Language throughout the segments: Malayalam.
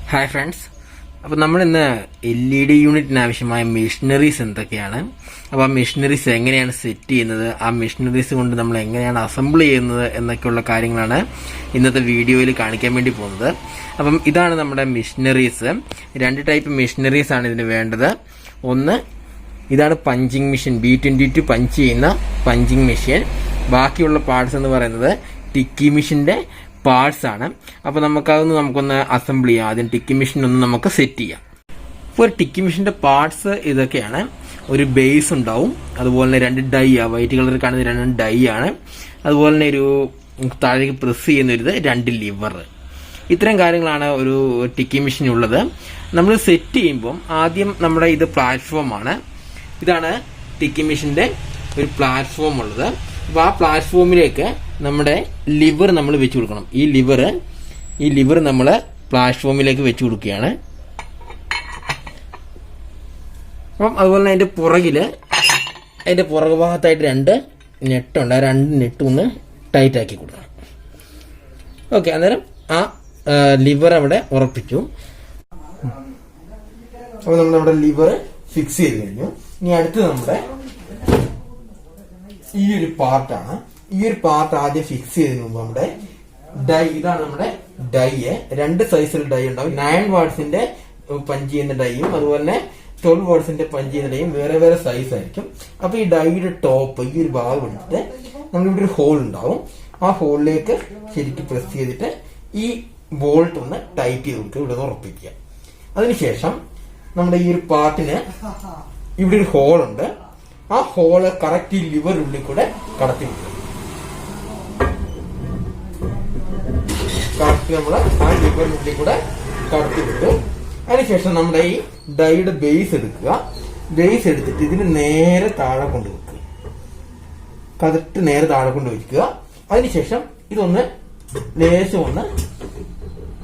ഹായ് ഫ്രണ്ട്സ്, അപ്പോൾ നമ്മളിന്ന് LED യൂണിറ്റിന് ആവശ്യമായ മെഷീനറീസ് എന്തൊക്കെയാണ്, അപ്പോൾ ആ മെഷീനറീസ് എങ്ങനെയാണ് സെറ്റ് ചെയ്യുന്നത്, ആ മെഷീനറീസ് കൊണ്ട് നമ്മൾ എങ്ങനെയാണ് അസംബിൾ ചെയ്യുന്നത് എന്നൊക്കെയുള്ള കാര്യങ്ങളാണ് ഇന്നത്തെ വീഡിയോയിൽ കാണിക്കാൻ വേണ്ടി പോകുന്നത്. അപ്പം ഇതാണ് നമ്മുടെ മെഷീനറീസ്. രണ്ട് ടൈപ്പ് മെഷീനറീസ് ആണ് ഇതിന് വേണ്ടത്. ഒന്ന് ഇതാണ് പഞ്ചിങ് മെഷീൻ, B22 പഞ്ച് ചെയ്യുന്ന പഞ്ചിങ് മെഷീൻ. ബാക്കിയുള്ള പാർട്സ് എന്ന് പറയുന്നത് ടിക്കി മെഷീൻ്റെ പാർട്സ് ആണ്. അപ്പോൾ നമുക്കൊന്ന് അസംബിൾ ചെയ്യാം. ആദ്യം ടിക്കി മെഷീൻ ഒന്ന് നമുക്ക് സെറ്റ് ചെയ്യാം. ഇപ്പോൾ ഒരു ടിക്കി മെഷീൻ്റെ പാർട്സ് ഇതൊക്കെയാണ്. ഒരു ബേസ് ഉണ്ടാവും, അതുപോലെ തന്നെ രണ്ട് ഡൈ, വൈറ്റ് കളറിൽ കാണുന്ന രണ്ട് ഡൈ ആണ്. അതുപോലെ തന്നെ ഒരു താഴേക്ക് പ്രസ് ചെയ്യുന്നൊരിത്, രണ്ട് ലിവർ. ഇത്തരം കാര്യങ്ങളാണ് ഒരു ടിക്കി മെഷീൻ ഉള്ളത്. നമ്മൾ സെറ്റ് ചെയ്യുമ്പം ആദ്യം നമ്മുടെ ഇത് പ്ലാറ്റ്ഫോമാണ്. ഇതാണ് ടിക്കി മെഷീൻ്റെ ഒരു പ്ലാറ്റ്ഫോം ഉള്ളത്. അപ്പോൾ ആ പ്ലാറ്റ്ഫോമിലേക്ക് നമ്മുടെ ലിവർ നമ്മൾ വെച്ച് കൊടുക്കണം. ഈ ലിവർ നമ്മൾ പ്ലാറ്റ്ഫോമിലേക്ക് വെച്ച് കൊടുക്കുകയാണ്. അപ്പം അതുപോലെ തന്നെ അതിൻ്റെ പുറകു ഭാഗത്തായിട്ട് രണ്ട് നെട്ടുണ്ട്. ആ രണ്ട് നെട്ടും ഒന്ന് ടൈറ്റ് ആക്കി കൊടുക്കണം. ഓക്കെ, അന്നേരം ആ ലിവർ അവിടെ ഉറപ്പിച്ചു. അപ്പോൾ നമ്മുടെ ലിവർ ഫിക്സ് ചെയ്ത് കഴിഞ്ഞു. ഇനി അടുത്തത് നമ്മുടെ ഈ ഒരു പാർട്ടാണ്. ഈ ഒരു പാർട്ട് ആദ്യം ഫിക്സ് ചെയ്തതിന് മുമ്പ് നമ്മുടെ ഡൈ, ഇതാണ് നമ്മുടെ ഡൈ. രണ്ട് സൈസിൽ ഡൈ ഉണ്ടാവും. 9 വാട്ട്സിന്റെ പഞ്ച് ചെയ്യുന്ന ഡൈയും അതുപോലെ തന്നെ 12 വാട്ട്സിന്റെ പഞ്ച് ചെയ്യുന്ന ഡൈയും വേറെ വേറെ സൈസ് ആയിരിക്കും. അപ്പൊ ഈ ഡൈയുടെ ടോപ്പ്, ഈ ഒരു ഭാഗം എടുത്തിട്ട് നമ്മളിവിടെ ഒരു ഹോൾ ഉണ്ടാവും. ആ ഹോളിലേക്ക് ശരിക്കും പ്രസ് ചെയ്തിട്ട് ഈ ബോൾട്ട് ഒന്ന് ടൈറ്റ് ചെയ്ത് കൊടുക്കുക, ഇവിടെ ഉറപ്പിക്കുക. അതിനുശേഷം നമ്മുടെ ഈ ഒരു പാർട്ടിന് ഇവിടെ ഒരു ഹോൾ ഉണ്ട്. ആ ഹോള് കറക്റ്റ് ഈ ലിവറിനുള്ളിൽ കൂടെ കടത്തി വിടുക. കറക്റ്റ് നമ്മൾ ആ ലിവറിനുള്ളിൽ കൂടെ കടത്തി വിട്ടു. അതിനുശേഷം നമ്മുടെ ഈ ഡൈയുടെ ബേസ് എടുക്കുക. ബേസ് എടുത്തിട്ട് ഇതിന് നേരെ താഴെ കൊണ്ടുവെക്കുക. കറക്റ്റ് നേരെ താഴെ കൊണ്ട് വയ്ക്കുക. അതിനുശേഷം ഇതൊന്ന് ലേശം ഒന്ന്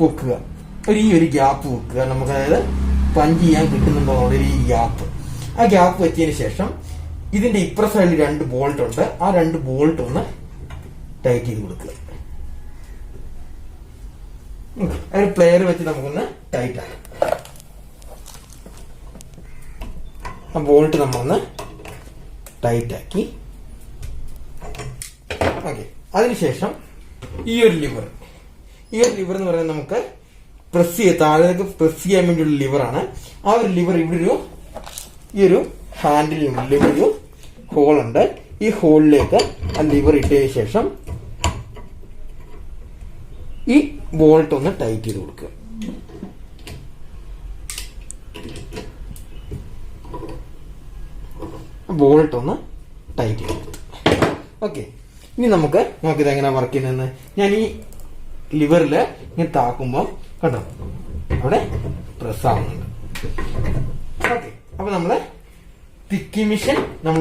പൊക്കുക. ഈ ഒരു ഗ്യാപ്പ് വെക്കുക. നമുക്ക് അതായത് പഞ്ച് ചെയ്യാൻ കിട്ടുന്നുണ്ടോ ഈ ഗ്യാപ്പ്. ആ ഗ്യാപ്പ് വെച്ചതിന് ശേഷം ഇതിന്റെ ഇപ്പുറ സൈഡിൽ രണ്ട് ബോൾട്ട് ഉണ്ട്. ആ രണ്ട് ബോൾട്ട് ഒന്ന് ടൈറ്റ് ചെയ്ത് കൊടുക്കുക. ഒരു പ്ലെയർ വെച്ച് നമുക്കൊന്ന് ടൈറ്റ് ആക്കാം. ആ ബോൾട്ട് നമ്മളൊന്ന് ടൈറ്റ് ആക്കി. ഓക്കെ, അതിനുശേഷം ഈ ഒരു ലിവർ എന്ന് പറയുന്നത് നമുക്ക് താഴേക്ക് പ്രസ് ചെയ്യാൻ വേണ്ടിയുള്ള ലിവറാണ്. ആ ഒരു ലിവർ ഇവിടെ ഈ ഒരു ഹാൻഡിലിനുള്ളിൽ ഒരു ഹോളുണ്ട്. ഈ ഹോളിലേക്ക് ആ ലിവർ ഇട്ടതിന് ശേഷം ഈ ബോൾട്ട് ഒന്ന് ടൈറ്റ് ചെയ്ത് കൊടുക്കുക. ബോൾട്ട് ഒന്ന് ടൈറ്റ് ചെയ്ത് കൊടുത്തു. ഓക്കെ, ഇനി നമുക്കിത് എങ്ങനെ വർക്ക് ചെയ്യുന്നതെന്ന് ഞാൻ ഈ ലിവറിൽ ഇങ്ങനെ താക്കുമ്പോൾ കണ്ടോ അവിടെ പ്രസ് ആവുന്നുണ്ട്. ഓക്കെ, അപ്പൊ നമ്മള് ടിക്കി മെഷീൻ നമ്മൾ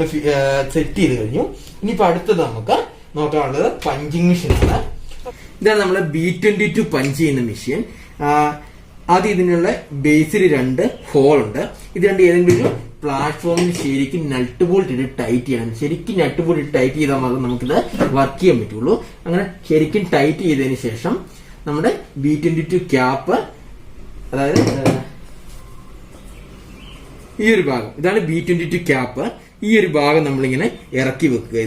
സെറ്റ് ചെയ്ത് കഴിഞ്ഞു. ഇനിയിപ്പോ അടുത്തത് നമുക്ക് നോക്കാനുള്ളത് പഞ്ചിങ് മെഷീൻ ആണ്. ഇതാണ് നമ്മള് B22 പഞ്ച് ചെയ്യുന്ന മെഷീൻ. ആദ്യം ഇതിനുള്ള ബേസിൽ രണ്ട് ഹോൾ ഉണ്ട്. ഇത് രണ്ട് ഏതെങ്കിലും ഒരു പ്ലാറ്റ്ഫോമിൽ ശരിക്കും നട്ട് ബോൾട്ട് ഇട്ട് ടൈറ്റ് ചെയ്യണം. ശരിക്കും നട്ട് ബോൾട്ട് ഇട്ട് ടൈറ്റ് ചെയ്താൽ മാത്രമേ നമുക്കിത് വർക്ക് ചെയ്യാൻ പറ്റുള്ളൂ. അങ്ങനെ ശരിക്കും ടൈറ്റ് ചെയ്തതിന് ശേഷം നമ്മുടെ B22 ക്യാപ്പ്, അതായത് ഈ ഒരു ഭാഗം, ഇതാണ് B22 ക്യാപ്പ്. ഈ ഒരു ഭാഗം നമ്മളിങ്ങനെ ഇറക്കി വെക്കുക.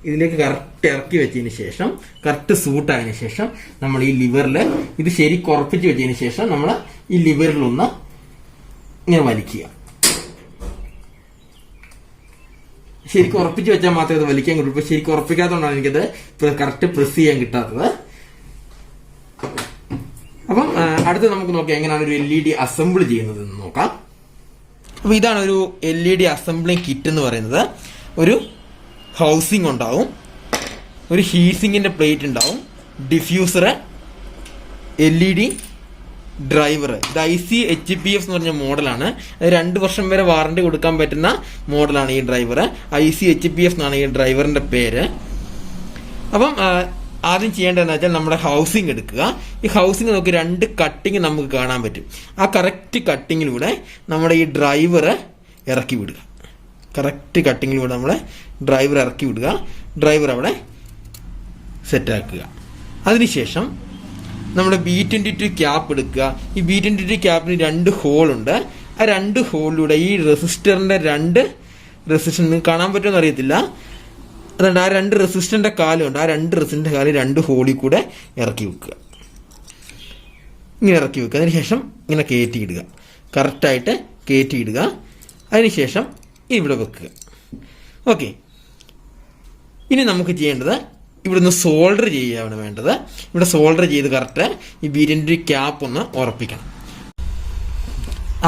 ഇതിലേക്ക് കറക്റ്റ് ഇറക്കി വെച്ചതിന് ശേഷം, കറക്റ്റ് സൂട്ടായതിനു ശേഷം നമ്മൾ ഈ ലിവറിൽ ഇത് ശരിക്കും ഉറപ്പിച്ച് വെച്ചതിന് ശേഷം നമ്മൾ ഈ ലിവറിലൊന്ന് ഇങ്ങനെ വലിക്കുക. ശരിക്കും ഉറപ്പിച്ച് വെച്ചാൽ മാത്രമേ അത് വലിക്കാൻ കിട്ടും. ഇപ്പൊ ശരിക്കും ഉറപ്പിക്കാത്തതുകൊണ്ടാണ് എനിക്കത് കറക്റ്റ് പ്രസ് ചെയ്യാൻ കിട്ടാത്തത്. അപ്പം അടുത്ത് നമുക്ക് നോക്കാം എങ്ങനെയാണ് ഒരു LED അസംബിൾ ചെയ്യുന്നത് എന്ന് നോക്കാം. അപ്പൊ ഇതാണ് ഒരു LED അസംബ്ലിംഗ് കിറ്റ് എന്ന് പറയുന്നത്. ഒരു ഹൗസിംഗ് ഉണ്ടാവും, ഒരു ഹീസിങ്ങിന്റെ പ്ലേറ്റ് ഉണ്ടാവും, ഡിഫ്യൂസർ, LED ഡ്രൈവർ. ഇത് IC/HPF എന്ന് പറഞ്ഞ മോഡലാണ്. 2 വർഷം വരെ വാറണ്ടി കൊടുക്കാൻ പറ്റുന്ന മോഡലാണ് ഈ ഡ്രൈവർ. IC/HPF എന്നാണ് ഈ ഡ്രൈവറിന്റെ പേര്. അപ്പം ആദ്യം ചെയ്യേണ്ടതെന്ന് വെച്ചാൽ നമ്മുടെ ഹൗസിംഗ് എടുക്കുക. ഈ ഹൗസിംഗ് നോക്കി 2 കട്ടിങ് നമുക്ക് കാണാൻ പറ്റും. ആ കറക്റ്റ് കട്ടിങ്ങിലൂടെ നമ്മുടെ ഈ ഡ്രൈവർ ഇറക്കി വിടുക. ഡ്രൈവർ അവിടെ സെറ്റാക്കുക. അതിനുശേഷം നമ്മുടെ B22 ക്യാപ്പ് എടുക്കുക. ഈ B22 ക്യാപ്പിന് 2 ഹോളുണ്ട്. ആ 2 ഹോളിലൂടെ ഈ റെസിസ്റ്ററിന്റെ 2 റെസിസ്റ്റർ കാണാൻ പറ്റുമെന്ന് അറിയത്തില്ല. അതുകൊണ്ട് ആ 2 റെസിസ്റ്ററിന്റെ കാലുണ്ട്. ആ 2 റെസിസ്റ്ററിന്റെ കാല് 2 ഹോളിൽ കൂടെ ഇറക്കി വെക്കുക. ഇങ്ങനെ ഇറക്കി വെക്കുക. അതിനുശേഷം ഇങ്ങനെ കയറ്റിയിടുക. കറക്റ്റായിട്ട് കയറ്റിയിടുക. അതിനുശേഷം ഇവിടെ വെക്കുക. ഓക്കെ. ഇനി നമുക്ക് ചെയ്യേണ്ടത് ഇവിടുന്ന് സോൾഡർ ചെയ്യുകയാണ് വേണ്ടത്. ഇവിടെ സോൾഡർ ചെയ്ത് കറക്റ്റ് ഈ B22 ക്യാപ്പ് ഒന്ന് ഉറപ്പിക്കണം.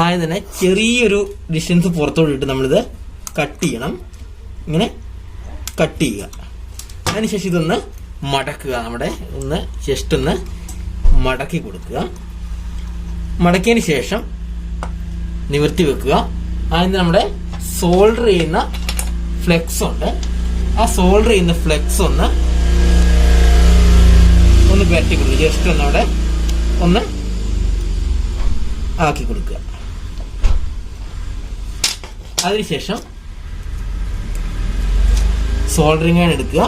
ആദ്യം തന്നെ ചെറിയൊരു ഡിസ്റ്റൻസ് പുറത്തോട്ടിട്ട് നമ്മളിത് കട്ട് ചെയ്യണം. ഇങ്ങനെ കട്ട് ചെയ്യുക. അതിനുശേഷം ഇതൊന്ന് മടക്കുക. നമ്മുടെ ഒന്ന് ജസ്റ്റ് ഒന്ന് മടക്കി കൊടുക്കുക. മടക്കിയതിന് ശേഷം നിവർത്തി വെക്കുക. ആദ്യം നമ്മുടെ സോൾഡർ ചെയ്യുന്ന ഫ്ലെക്സ് ഉണ്ട്. ആ സോൾഡർ ചെയ്യുന്ന ഫ്ലെക്സ് ഒന്ന് പരട്ടി കൊടുക്കുക. ജസ്റ്റ് ഒന്ന് അവിടെ ഒന്ന് ആക്കി കൊടുക്കുക. അതിനുശേഷം സോൾഡറിംഗ് ആണ് എടുക്കുക.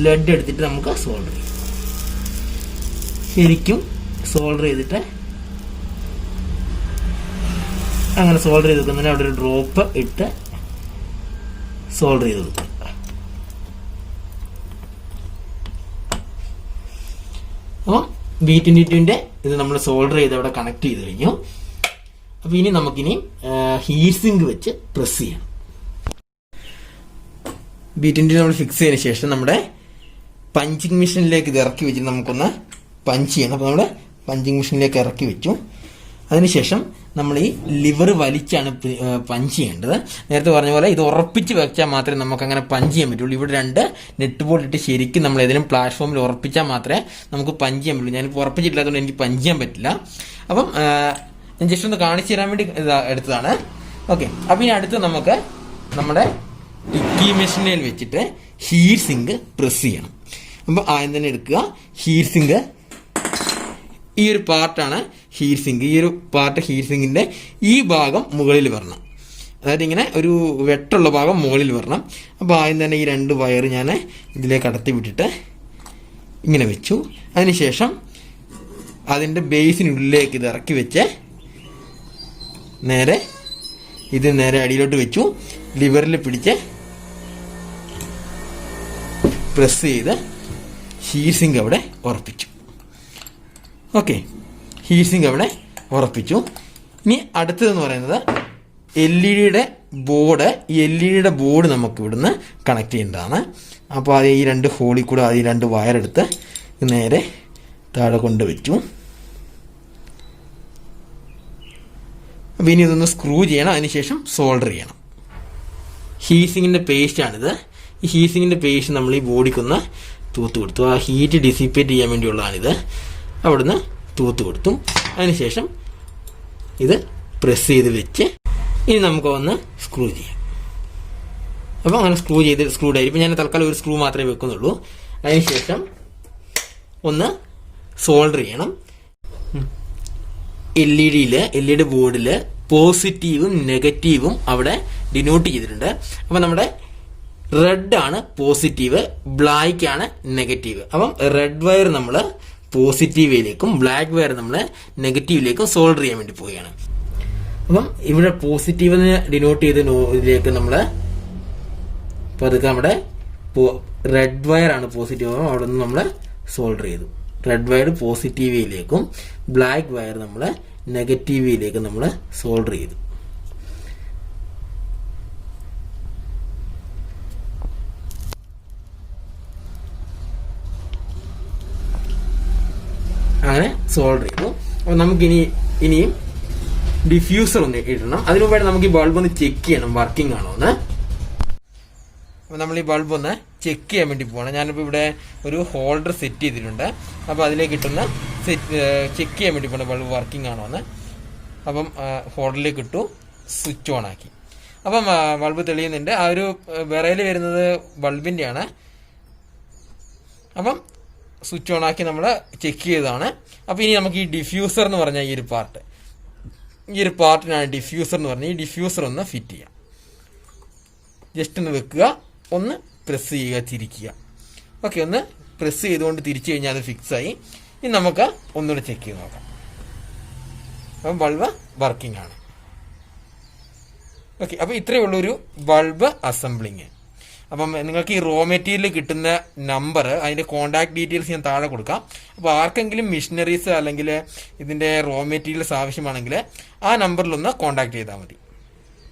ലെഡ് എടുത്തിട്ട് നമുക്ക് സോൾഡർ ചെയ്യാം. ശരിക്കും സോൾഡർ ചെയ്തിട്ട് അങ്ങനെ സോൾഡർ ചെയ്ത് വെക്കുന്നതിന് അവിടെ ഒരു ഡ്രോപ്പ് ഇട്ട് സോൾഡർ ചെയ്ത് വെക്കുക. അപ്പം B22 ഇത് നമ്മൾ സോൾഡർ ചെയ്ത് അവിടെ കണക്ട് ചെയ്ത് കഴിഞ്ഞു. അപ്പൊ ഇനി നമുക്കിനി ഹീറ്റ് സിങ്ക് വെച്ച് പ്രസ് ചെയ്യണം. B22 നമ്മൾ ഫിക്സ് ചെയ്തതിനു ശേഷം നമ്മുടെ പഞ്ചിങ് മെഷീനിലേക്ക് ഇത് ഇറക്കി വെച്ചിട്ട് നമുക്കൊന്ന് പഞ്ച് ചെയ്യണം. അപ്പോൾ നമ്മുടെ പഞ്ചിങ് മെഷീനിലേക്ക് ഇറക്കി വെച്ചു. അതിനുശേഷം നമ്മൾ ഈ ലിവർ വലിച്ചാണ് പഞ്ച് ചെയ്യേണ്ടത്. നേരത്തെ പറഞ്ഞ പോലെ ഇത് ഉറപ്പിച്ച് വെച്ചാൽ മാത്രമേ നമുക്ക് അങ്ങനെ പഞ്ച് ചെയ്യാൻ പറ്റുള്ളൂ. ഇവിടെ 2 നെറ്റ് ബോൾട്ട് ഇട്ട് ശരിക്കും നമ്മൾ ഏതെങ്കിലും പ്ലാറ്റ്ഫോമിൽ ഉറപ്പിച്ചാൽ മാത്രമേ നമുക്ക് പഞ്ച് ചെയ്യാൻ പറ്റുള്ളൂ. ഞാനിപ്പോൾ ഉറപ്പിച്ചിട്ടില്ലാത്തതുകൊണ്ട് എനിക്ക് പഞ്ച് ചെയ്യാൻ പറ്റില്ല. അപ്പം ഞാൻ ജസ്റ്റ് ഒന്ന് കാണിച്ചു തരാൻ വേണ്ടി എടുത്തതാണ്. ഓക്കെ. അപ്പം ഇനി അടുത്ത് നമുക്ക് നമ്മുടെ ടിക്കി മെഷീനിൽ വെച്ചിട്ട് ഹീറ്റ് സിങ്ക് പ്രസ് ചെയ്യണം. അപ്പം ആദ്യം തന്നെ എടുക്കുക. ഹീറ്റ് സിങ്ക് ഈ ഒരു പാർട്ടാണ് ഹീറ്റ് സിങ്ക്. ഈ ഒരു പാർട്ട് ഹീറ്റ് സിങ്കിന്റെ ഈ ഭാഗം മുകളിൽ വരണം. അതായത് ഇങ്ങനെ ഒരു വെട്ടുള്ള ഭാഗം മുകളിൽ വരണം. അപ്പോൾ ആദ്യം തന്നെ ഈ 2 വയർ ഞാൻ ഇതിലേക്ക് അടത്തി വിട്ടിട്ട് ഇങ്ങനെ വെച്ചു. അതിനുശേഷം അതിൻ്റെ ബേസിനുള്ളിലേക്ക് ഇത് ഇറക്കി വെച്ച് നേരെ അടിയിലോട്ട് വെച്ചു. ലിവറിൽ പിടിച്ച് പ്രസ് ചെയ്ത് ഹീറ്റ് സിങ്ക് അവിടെ ഉറപ്പിച്ചു. ഓക്കെ. ഹീറ്റ് സിങ്ക് അവിടെ ഉറപ്പിച്ചു. ഇനി അടുത്തതെന്ന് പറയുന്നത് LED ബോർഡ്. ഈ LED ബോർഡ് നമുക്ക് ഇവിടുന്ന് കണക്ട് ചെയ്യേണ്ടതാണ്. അപ്പോൾ അത് ഈ 2 ഹോളിൽ കൂടെ അത് ഈ 2 വയറെടുത്ത് നേരെ താഴെ കൊണ്ട് വെച്ചു. അപ്പോൾ ഇനി ഇതൊന്ന് സ്ക്രൂ ചെയ്യണം. അതിനുശേഷം സോൾഡർ ചെയ്യണം. ഹീറ്റ് സിങ്കിൻ്റെ പേസ്റ്റാണിത്. ഈ ഹീറ്റ് സിങ്കിൻ്റെ പേസ്റ്റ് നമ്മൾ ഈ ബോഡിക്കൊന്ന് തൂത്ത് കൊടുത്തു. ആ ഹീറ്റ് ഡിസിപ്പേറ്റ് ചെയ്യാൻ വേണ്ടിയുള്ളതാണിത്. അവിടുന്ന് തൂത്ത് കൊടുത്തു. അതിനുശേഷം ഇത് പ്രസ് ചെയ്ത് വെച്ച് ഇനി നമുക്ക് ഒന്ന് സ്ക്രൂ ചെയ്യാം. അപ്പോൾ അങ്ങനെ സ്ക്രൂ ആയി. ഇപ്പം ഞാൻ തൽക്കാലം ഒരു സ്ക്രൂ മാത്രമേ വെക്കുന്നുള്ളൂ. അതിനുശേഷം ഒന്ന് സോൾഡർ ചെയ്യണം. LED ബോർഡിൽ പോസിറ്റീവും നെഗറ്റീവും അവിടെ ഡിനോട്ട് ചെയ്തിട്ടുണ്ട്. അപ്പം നമ്മുടെ റെഡ് ആണ് പോസിറ്റീവ്, ബ്ലാക്ക് ആണ് നെഗറ്റീവ്. അപ്പം റെഡ് വയർ നമ്മൾ പോസിറ്റീവിലേക്കും ബ്ലാക്ക് വയർ നമ്മൾ നെഗറ്റീവിലേക്കും സോൾഡർ ചെയ്യാൻ വേണ്ടി പോവുകയാണ്. അപ്പം ഇവിടെ പോസിറ്റീവിന് ഡിനോട്ട് ചെയ്ത് ഇതിലേക്ക് നമ്മൾ പതുക്കെ നമ്മുടെ റെഡ് വയർ ആണ് പോസിറ്റീവ്. അവിടെ നിന്ന് നമ്മൾ സോൾഡർ ചെയ്തു. റെഡ് വയർ പോസിറ്റീവിലേക്കും ബ്ലാക്ക് വയർ നമ്മൾ നെഗറ്റീവിലേക്കും നമ്മൾ സോൾഡർ ചെയ്തു. അങ്ങനെ സോൾഡർ ചെയ്തു. അപ്പോൾ ഇനിയും ഡിഫ്യൂസർ ഒന്ന് ഇടണം. അതിനു മുമ്പായിട്ട് നമുക്ക് ഈ ബൾബ് ഒന്ന് ചെക്ക് ചെയ്യണം വർക്കിംഗ് ആണോ എന്ന്. അപ്പോൾ നമ്മൾ ഈ ബൾബ് ഒന്ന് ചെക്ക് ചെയ്യാൻ വേണ്ടി പോകണം. ഞാനിപ്പോൾ ഇവിടെ ഒരു ഹോൾഡർ സെറ്റ് ചെയ്തിട്ടുണ്ട്. അപ്പോൾ അതിലേക്ക് ഇട്ടൊന്ന് ചെക്ക് ചെയ്യാൻ വേണ്ടി പോകണം ബൾബ് വർക്കിംഗ് ആണോ എന്ന്. അപ്പം ഹോൾഡറിലേക്ക് ഇട്ടു, സ്വിച്ച് ഓൺ ആക്കി. അപ്പം ബൾബ് തെളിയുന്നുണ്ട്. ആ ഒരു വിറയിൽ വരുന്നത് ബൾബിൻ്റെയാണ്. അപ്പം സ്വിച്ച് ഓൺ ആക്കി നമ്മൾ ചെക്ക് ചെയ്തതാണ്. അപ്പോൾ ഇനി നമുക്ക് ഈ ഡിഫ്യൂസർ എന്ന് പറഞ്ഞാൽ ഈ ഒരു പാർട്ടിനാണ് ഡിഫ്യൂസർ എന്ന് പറഞ്ഞാൽ. ഈ ഡിഫ്യൂസർ ഒന്ന് ഫിറ്റ് ചെയ്യാം. ജസ്റ്റ് ഒന്ന് വെക്കുക, ഒന്ന് പ്രസ് ചെയ്യുക, തിരിക്കുക. ഓക്കെ. ഒന്ന് പ്രസ് ചെയ്തുകൊണ്ട് തിരിച്ചു കഴിഞ്ഞാൽ അത് ഫിക്സായി. ഇനി നമുക്ക് ഒന്നുകൂടി ചെക്ക് ചെയ്ത് നോക്കാം. അപ്പം ബൾബ് വർക്കിംഗ് ആണ്. ഓക്കെ, അപ്പോൾ ഇത്രയേ ഉള്ളൊരു ബൾബ് അസംബ്ലിങ്. അപ്പം നിങ്ങൾക്ക് ഈ റോ മെറ്റീരിയൽ കിട്ടുന്ന നമ്പർ, അതിൻ്റെ കോൺടാക്ട് ഡീറ്റെയിൽസ് ഞാൻ താഴെ കൊടുക്കാം. അപ്പോൾ ആർക്കെങ്കിലും മെഷീനറീസ് അല്ലെങ്കിൽ ഇതിൻ്റെ റോ മെറ്റീരിയൽസ് ആവശ്യമാണെങ്കിൽ ആ നമ്പറിലൊന്ന് കോൺടാക്ട് ചെയ്താൽ മതി.